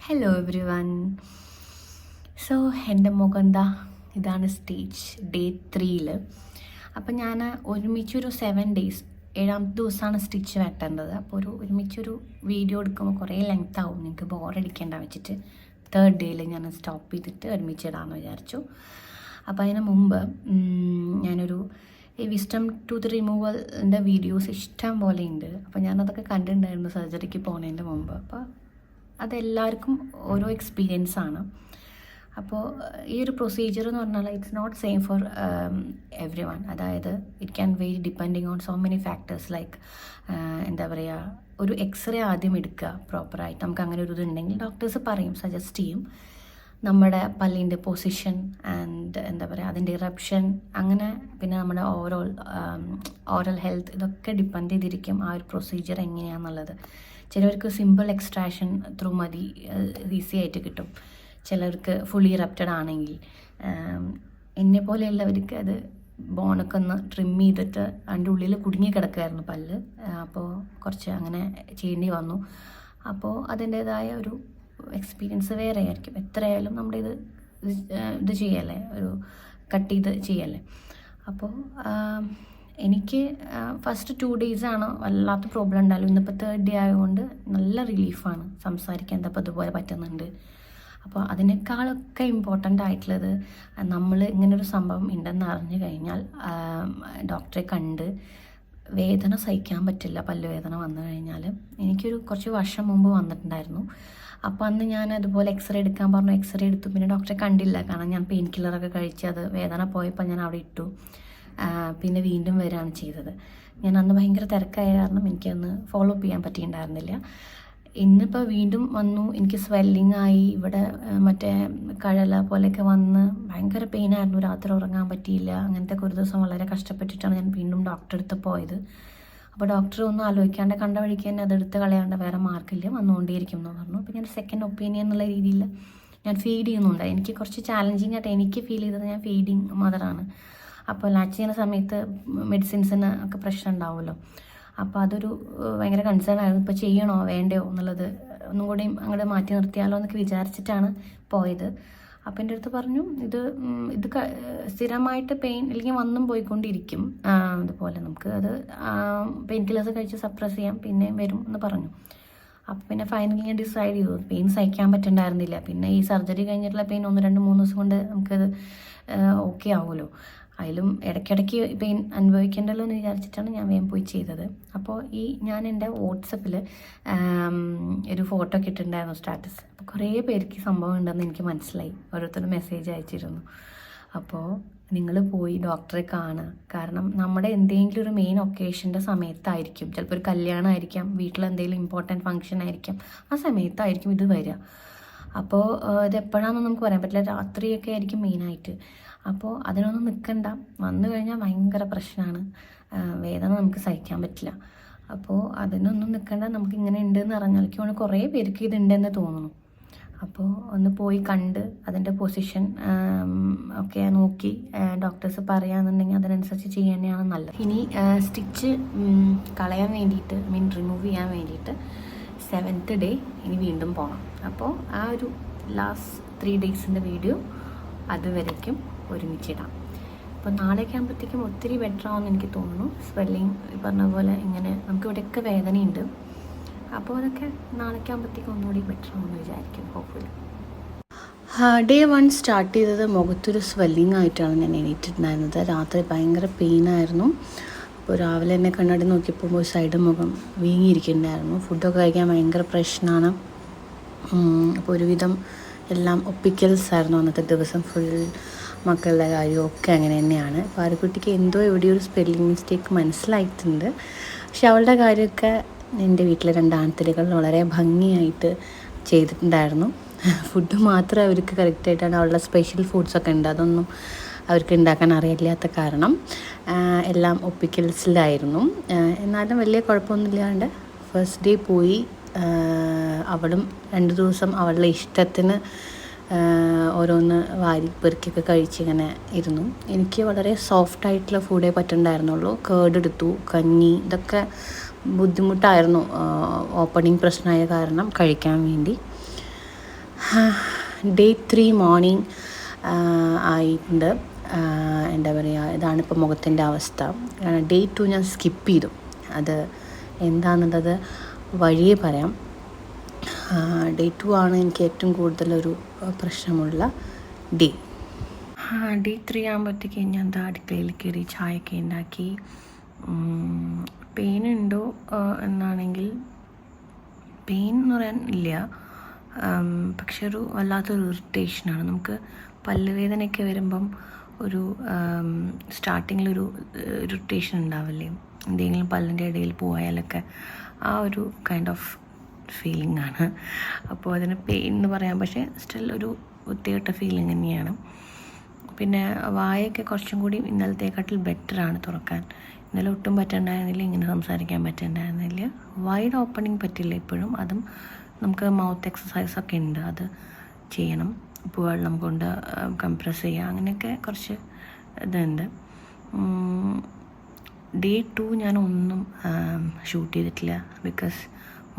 Hello every one. So എൻ്റെ മുഖം എന്താ ഇതാണ് സ്റ്റേജ് ഡേ 3. അപ്പം ഞാൻ ഒരുമിച്ചൊരു 7 days 7ാമത്തെ ദിവസമാണ് സ്റ്റിച്ച് വെട്ടേണ്ടത്. അപ്പോൾ ഒരുമിച്ചൊരു വീഡിയോ എടുക്കുമ്പോൾ കുറേ ലെങ്ത് ആവും, നിങ്ങൾക്ക് ബോറടിക്കേണ്ട വെച്ചിട്ട് 3rd ഡേയിൽ ഞാൻ സ്റ്റോപ്പ് ചെയ്തിട്ട് ഒരുമിച്ചിടാമെന്ന് വിചാരിച്ചു. അപ്പോൾ അതിന് മുമ്പ് ഞാനൊരു ഈ വിസ്റ്റം ടൂത്ത് റിമൂവലിൻ്റെ വീഡിയോസ് ഇഷ്ടം പോലെ ഉണ്ട്. അപ്പോൾ ഞാനതൊക്കെ കണ്ടിട്ടുണ്ടായിരുന്നു സർജറിക്ക് പോകുന്നതിൻ്റെ മുമ്പ്. അപ്പോൾ അതെല്ലാവർക്കും ഓരോ എക്സ്പീരിയൻസ് ആണ്. അപ്പോൾ ഈ ഒരു പ്രൊസീജിയർ എന്ന് പറഞ്ഞാൽ it's not same for every one. അതായത് it can vary depending on so many factors like എന്താ പറയുക, ഒരു എക്സ്റേ ആദ്യം എടുക്കുക പ്രോപ്പറായിട്ട്. നമുക്ക് അങ്ങനെ ഒരു ഇതുണ്ടെങ്കിൽ ഡോക്ടേഴ്സ് പറയും, സജസ്റ്റ് ചെയ്യും നമ്മുടെ പല്ലിൻ്റെ പൊസിഷൻ ആൻഡ് എന്താ പറയുക അതിൻ്റെ ഇറപ്ഷൻ, അങ്ങനെ പിന്നെ നമ്മുടെ ഓറൽ ഹെൽത്ത്, ഇതൊക്കെ ഡിപ്പെൻഡ് ചെയ്തിരിക്കും ആ ഒരു പ്രൊസീജിയർ എങ്ങനെയാണെന്നുള്ളത്. ചിലവർക്ക് സിമ്പിൾ എക്സ്ട്രാക്ഷൻ ത്രൂ മതി, ഈസി ആയിട്ട് കിട്ടും. ചിലർക്ക് ഫുള്ളി ഇറപ്റ്റഡ് ആണെങ്കിൽ, എന്നെ പോലെയുള്ളവർക്ക് അത് ബോണൊക്കെ ഒന്ന് ട്രിം ചെയ്തിട്ട് അതിൻ്റെ ഉള്ളിൽ കുടുങ്ങി കിടക്കുമായിരുന്നു പല്ല്. അപ്പോൾ കുറച്ച് അങ്ങനെ ചെയ്യേണ്ടി വന്നു. അപ്പോൾ അതിൻ്റേതായ ഒരു എക്സ്പീരിയൻസ് വേറെ ആയിരിക്കും. എത്രയായാലും നമ്മുടെ ഇത് ചെയ്യല്ലേ, ഒരു കട്ട് ചെയ്ത് ചെയ്യല്ലേ. അപ്പോൾ എനിക്ക് ഫസ്റ്റ് 2 days വല്ലാത്ത പ്രോബ്ലം ഉണ്ടായാലും ഇന്നിപ്പോൾ 3rd day ആയതുകൊണ്ട് നല്ല റിലീഫാണ്, സംസാരിക്കാൻ എന്താ ഇപ്പോൾ അതുപോലെ പറ്റുന്നുണ്ട്. അപ്പോൾ അതിനേക്കാളൊക്കെ ഇമ്പോർട്ടൻ്റ് ആയിട്ടുള്ളത്, നമ്മൾ ഇങ്ങനൊരു സംഭവം ഉണ്ടെന്ന് അറിഞ്ഞു കഴിഞ്ഞാൽ ഡോക്ടറെ കണ്ട്, വേദന സഹിക്കാൻ പറ്റില്ല പല്ലുവേദന വന്നു കഴിഞ്ഞാൽ. എനിക്കൊരു കുറച്ച് വർഷം മുമ്പ് വന്നിട്ടുണ്ടായിരുന്നു. അപ്പോൾ അന്ന് ഞാൻ അതുപോലെ എക്സ്റേ എടുക്കാൻ പറഞ്ഞു, എക്സ്റേ എടുത്തു. പിന്നെ ഡോക്ടറെ കണ്ടില്ല, കാരണം ഞാൻ പെയിൻ കില്ലറൊക്കെ കഴിച്ച് അത് വേദന പോയപ്പോൾ ഞാൻ അവിടെ ഇട്ടു. പിന്നെ വീണ്ടും വരികയാണ് ചെയ്തത്. ഞാൻ അന്ന് ഭയങ്കര തിരക്കായ കാരണം എനിക്കന്ന് ഫോളോ അപ്പ് ചെയ്യാൻ പറ്റിയിട്ടുണ്ടായിരുന്നില്ല. ഇന്നിപ്പോൾ വീണ്ടും വന്നു, എനിക്ക് സ്വെല്ലിംഗ് ആയി, ഇവിടെ മറ്റേ കഴല പോലെയൊക്കെ വന്ന് ഭയങ്കര പെയിനായിരുന്നു. രാത്രി ഉറങ്ങാൻ പറ്റിയില്ല. അങ്ങനത്തെ ഒരു ദിവസം വളരെ കഷ്ടപ്പെട്ടിട്ടാണ് ഞാൻ വീണ്ടും ഡോക്ടറെ അടുത്ത് പോയത്. അപ്പോൾ ഡോക്ടർ ഒന്നും ആലോചിക്കാണ്ട് കണ്ട വഴിക്ക് തന്നെ അതെടുത്ത് കളയാണ്ട് വേറെ മാർക്കില്ല, വന്നുകൊണ്ടേയിരിക്കും എന്ന് പറഞ്ഞു. അപ്പോൾ ഞാൻ സെക്കൻഡ് ഒപ്പീനിയൻ എന്നുള്ള രീതിയിൽ ഞാൻ ഫീഡ് ചെയ്യുന്നുണ്ട്. എനിക്ക് കുറച്ച് ചാലഞ്ചിങ് ആയിട്ട് എനിക്ക് ഫീൽ ചെയ്തത്, ഞാൻ ഫീഡിങ് മദറാണ്. അപ്പോൾ ലാച്ച് ചെയ്യുന്ന സമയത്ത് മെഡിസിൻസിന് ഒക്കെ പ്രശ്നം ഉണ്ടാവുമല്ലോ. അപ്പോൾ അതൊരു ഭയങ്കര കൺസേൺ ആയിരുന്നു, ഇപ്പോൾ ചെയ്യണോ വേണ്ടയോ എന്നുള്ളത് ഒന്നും കൂടിയും അങ്ങോട്ട് മാറ്റി നിർത്തിയാലോ എന്നൊക്കെ വിചാരിച്ചിട്ടാണ് പോയത്. അപ്പോൾ എൻ്റെ അടുത്ത് പറഞ്ഞു, ഇത് സ്ഥിരമായിട്ട് പെയിൻ അല്ലെങ്കിൽ വന്നും പോയിക്കൊണ്ടിരിക്കും, അതുപോലെ നമുക്ക് അത് പെയിൻ കില്ലേഴ്സ് കഴിച്ച് സപ്രസ് ചെയ്യാം, പിന്നെ വരും എന്ന് പറഞ്ഞു. അപ്പോൾ പിന്നെ ഫൈനലി ഞാൻ ഡിസൈഡ് ചെയ്തു, പെയിൻ സഹിക്കാൻ പറ്റുന്നുണ്ടായിരുന്നില്ല. പിന്നെ ഈ സർജറി കഴിഞ്ഞിട്ടുള്ള പെയിൻ 1-2-3 ദിവസം കൊണ്ട് നമുക്കത് ഓക്കെ ആവുമല്ലോ. അതിലും ഇടയ്ക്കിടയ്ക്ക് പെയിൻ അനുഭവിക്കേണ്ടല്ലോ എന്ന് വിചാരിച്ചിട്ടാണ് ഞാൻ വേഗം പോയി ചെയ്തത്. അപ്പോൾ ഞാൻ എൻ്റെ വാട്സപ്പിൽ ഒരു ഫോട്ടോ ഒക്കെ ഇട്ടിട്ടുണ്ടായിരുന്നു സ്റ്റാറ്റസ്. അപ്പോൾ കുറേ പേർക്ക് സംഭവം ഉണ്ടെന്ന് എനിക്ക് മനസ്സിലായി, ഓരോരുത്തരും മെസ്സേജ് അയച്ചിരുന്നു. അപ്പോൾ നിങ്ങൾ പോയി ഡോക്ടറെ കാണുക. കാരണം നമ്മുടെ എന്തെങ്കിലും ഒരു മെയിൻ ഒക്കേഷൻ്റെ സമയത്തായിരിക്കും, ചിലപ്പോൾ ഒരു കല്യാണം ആയിരിക്കാം, വീട്ടിലെന്തെങ്കിലും ഇമ്പോർട്ടൻറ്റ് ഫംഗ്ഷൻ ആയിരിക്കാം, ആ സമയത്തായിരിക്കും ഇത് വരിക. അപ്പോൾ ഇത് എപ്പോഴാണെന്ന് നമുക്ക് പറയാൻ പറ്റില്ല, രാത്രിയൊക്കെ ആയിരിക്കും മെയിനായിട്ട്. അപ്പോൾ അതിനൊന്നും നിൽക്കണ്ട, വന്നു കഴിഞ്ഞാൽ ഭയങ്കര പ്രശ്നമാണ്, വേദന നമുക്ക് സഹിക്കാൻ പറ്റില്ല. അപ്പോൾ അതിനൊന്നും നിൽക്കണ്ട, നമുക്ക് ഇങ്ങനെ ഉണ്ടെന്ന് അറിഞ്ഞാൽ കുറേ പേർക്ക് ഇതുണ്ടെന്ന് തോന്നുന്നു. അപ്പോൾ ഒന്ന് പോയി കണ്ട് അതിൻ്റെ പൊസിഷൻ ഒക്കെ നോക്കി ഡോക്ടേഴ്സ് പറയുകയാണെന്നുണ്ടെങ്കിൽ അതിനനുസരിച്ച് ചെയ്യാനാണ് നല്ലത്. ഇനി സ്റ്റിച്ച് കളയാൻ വേണ്ടിയിട്ട്, റിമൂവ് ചെയ്യാൻ വേണ്ടിയിട്ട് 7th day ഇനി വീണ്ടും പോകണം. അപ്പോൾ ആ ഒരു ലാസ്റ്റ് 3 days വീഡിയോ അതുവരയ്ക്കും ഒരുമിച്ചിടാം. അപ്പോൾ നാളേക്ക് ആകുമ്പോഴത്തേക്കും ഒത്തിരി ബെറ്റർ ആവുമെന്ന് എനിക്ക് തോന്നുന്നു. സ്വെല്ലിങ് പറഞ്ഞ പോലെ ഇങ്ങനെ നമുക്ക് ഇവിടെയൊക്കെ വേദനയുണ്ട്. അപ്പോൾ അതൊക്കെ നാളേക്ക് ആകുമ്പോഴത്തേക്കും ഒന്നുകൂടി ബെറ്റർ ആവുമെന്ന് വിചാരിക്കും, ഹോപ്പ്ഫുള്ളി. Day 1 സ്റ്റാർട്ട് ചെയ്തത് മുഖത്തൊരു സ്വെല്ലിങ് ആയിട്ടാണ് ഞാൻ എണീറ്റിട്ടുണ്ടായിരുന്നത്. രാത്രി ഭയങ്കര പെയിനായിരുന്നു. അപ്പോൾ രാവിലെ എന്നെ കണ്ണാടി നോക്കിയപ്പോൾ സൈഡ് മുഖം വീങ്ങിയിരിക്കുന്നുണ്ടായിരുന്നു. ഫുഡൊക്കെ കഴിക്കാൻ ഭയങ്കര പ്രശ്നമാണ്. അപ്പോൾ ഒരുവിധം എല്ലാം ഒപ്പിക്കൽസ് ആയിരുന്നു അന്നത്തെ ദിവസം. ഫുൾ മക്കളുടെ കാര്യമൊക്കെ അങ്ങനെ തന്നെയാണ്. പാറുക്കുട്ടിക്ക് എന്തോ എവിടെയോ ഒരു സ്പെല്ലിംഗ് മിസ്റ്റേക്ക് മനസ്സിലായിട്ടുണ്ട്. പക്ഷെ അവളുടെ കാര്യമൊക്കെ എൻ്റെ വീട്ടിലെ 2 ആൺകുട്ടികൾ വളരെ ഭംഗിയായിട്ട് ചെയ്തിട്ടുണ്ടായിരുന്നു. ഫുഡ് മാത്രം അവർക്ക് കറക്റ്റായിട്ടാണ്, അവളുടെ സ്പെഷ്യൽ ഫുഡ്സൊക്കെ ഉണ്ട്, അതൊന്നും അവർക്ക് ഉണ്ടാക്കാൻ അറിയില്ലാത്ത കാരണം എല്ലാം ഒപ്പിക്കൽസിലായിരുന്നു. എന്നാലും വലിയ കുഴപ്പമൊന്നുമില്ലാണ്ട് ഫസ്റ്റ് ഡേ പോയി. അവളും 2 ദിവസം അവളുടെ ഇഷ്ടത്തിന് ഓരോന്ന് വാരി പെറുക്കിയൊക്കെ കഴിച്ചിങ്ങനെ ഇരുന്നു. എനിക്ക് വളരെ സോഫ്റ്റായിട്ടുള്ള ഫുഡേ പറ്റുന്നുണ്ടായിരുന്നുള്ളൂ. കേർഡ് എടുത്തു, കഞ്ഞി, ഇതൊക്കെ ബുദ്ധിമുട്ടായിരുന്നു ഓപ്പണിങ് പ്രശ്നമായ കാരണം കഴിക്കാൻ വേണ്ടി. ഡേ 3 മോർണിംഗ് ആയിട്ടുണ്ട്. എന്താ പറയുക, ഇതാണിപ്പോൾ മുഖത്തിൻ്റെ അവസ്ഥ. ഡേ 2 ഞാൻ സ്കിപ്പ് ചെയ്തു. അത് എന്താണെന്നുള്ളത് വഴിയേ പറയാം. ഡേ 2 ആണ് എനിക്ക് ഏറ്റവും കൂടുതലൊരു പ്രശ്നമുള്ള ഡേ. ഡേ 3 ആകുമ്പോഴത്തേക്ക് ഞാൻ എന്താ അടുക്കളയിൽ കയറി ചായയൊക്കെ ഉണ്ടാക്കി. പെയിൻ ഉണ്ടോ എന്നാണെങ്കിൽ പെയിൻ എന്ന് പറയാൻ ഇല്ല, പക്ഷെ ഒരു വല്ലാത്തൊരു ഇറിറ്റേഷനാണ്. നമുക്ക് പല്ലുവേദനയൊക്കെ വരുമ്പം ഒരു സ്റ്റാർട്ടിങ്ങിലൊരു ഇറിറ്റേഷൻ ഉണ്ടാവില്ലേ, എന്തെങ്കിലും പല്ലിൻ്റെ ഇടയിൽ പോയാലൊക്കെ ആ ഒരു കൈൻഡ് ഓഫ് ഫീലിംഗ് ആണ്. അപ്പോൾ അതിന് പെയിൻ എന്ന് പറയാം, പക്ഷേ സ്റ്റിൽ ഒരു വൃത്തികെട്ട ഫീലിംഗ് തന്നെയാണ്. പിന്നെ വായൊക്കെ കുറച്ചും കൂടി ഇന്നലത്തേക്കാട്ടിൽ ബെറ്ററാണ് തുറക്കാൻ. ഇന്നലെ ഒട്ടും പറ്റണ്ടായിരുന്നില്ല, ഇങ്ങനെ സംസാരിക്കാൻ പറ്റണ്ടായിരുന്നില്ല. വൈഡ് ഓപ്പണിങ് പറ്റില്ല ഇപ്പോഴും. അതും നമുക്ക് മൗത്ത് എക്സസൈസൊക്കെ ഉണ്ട്, അത് ചെയ്യണം. ഉപ്പുവെള്ളം കൊണ്ട് കംപ്രസ് ചെയ്യുക, അങ്ങനെയൊക്കെ കുറച്ച് ഇതുണ്ട്. ഡേ 2 ഞാനൊന്നും ഷൂട്ട് ചെയ്തിട്ടില്ല, because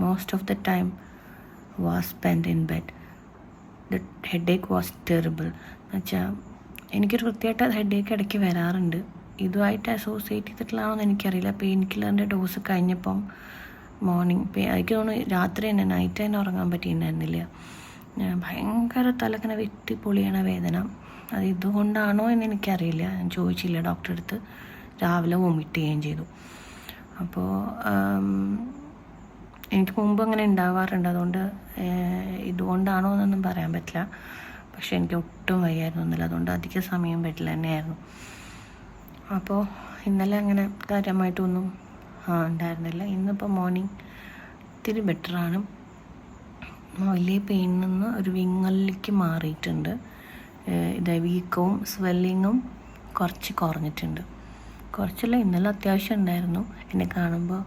most of the time was spend in bed. The headache was terrible. എന്നുവെച്ചാൽ എനിക്കൊരു വൃത്തിയായിട്ട് ഹെഡേക്ക് ഇടയ്ക്ക് വരാറുണ്ട്. ഇതുമായിട്ട് അസോസിയേറ്റ് ചെയ്തിട്ടുള്ളതാണെന്ന് എനിക്കറിയില്ല. പെയിൻ കില്ലറിൻ്റെ ഡോസ് കഴിഞ്ഞപ്പം മോർണിംഗ് എനിക്ക് തോന്നുന്നു രാത്രി തന്നെ, നൈറ്റ് തന്നെ ഉറങ്ങാൻ പറ്റിയിട്ടുണ്ടായിരുന്നില്ല. ഭയങ്കര തലക്കനെ വെട്ടിപ്പൊളിയണ വേദന. അത് ഇതുകൊണ്ടാണോ എന്ന് എനിക്കറിയില്ല, ഞാൻ ചോദിച്ചില്ല ഡോക്ടറെ അടുത്ത്. രാവിലെ വൊമിറ്റ് ചെയ്യുകയും ചെയ്തു. അപ്പോൾ എനിക്ക് മുമ്പ് അങ്ങനെ ഉണ്ടാവാറുണ്ട്, അതുകൊണ്ട് ഇതുകൊണ്ടാണോ എന്നൊന്നും പറയാൻ പറ്റില്ല. പക്ഷേ എനിക്ക് ഒട്ടും വയ്യായിരുന്നില്ല, അതുകൊണ്ട് അധിക സമയം ബെഡിൽ തന്നെയായിരുന്നു. അപ്പോൾ ഇന്നലെ അങ്ങനെ കാര്യമായിട്ടൊന്നും ഉണ്ടായിരുന്നില്ല. ഇന്നിപ്പോൾ മോർണിംഗ് ഇത്തിരി ബെറ്ററാണ്. വലിയ പെയിനിൽ നിന്ന് ഒരു വിങ്ങലിലേക്ക് മാറിയിട്ടുണ്ട്. ഇത് വീക്കവും സ്വെല്ലിങ്ങും കുറച്ച് കുറഞ്ഞിട്ടുണ്ട്. കുറച്ചല്ല, ഇന്നലെ അത്യാവശ്യം ഉണ്ടായിരുന്നു. എന്നെ കാണുമ്പോൾ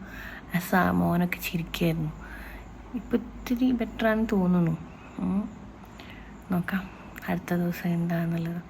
മോനൊക്കെ ചിരിക്കുകയായിരുന്നു. ഇപ്പോൾ ഇത്തിരി ബെറ്ററാണെന്ന് തോന്നുന്നു. നോക്കാം അടുത്ത ദിവസം എന്താണെന്നുള്ളത്.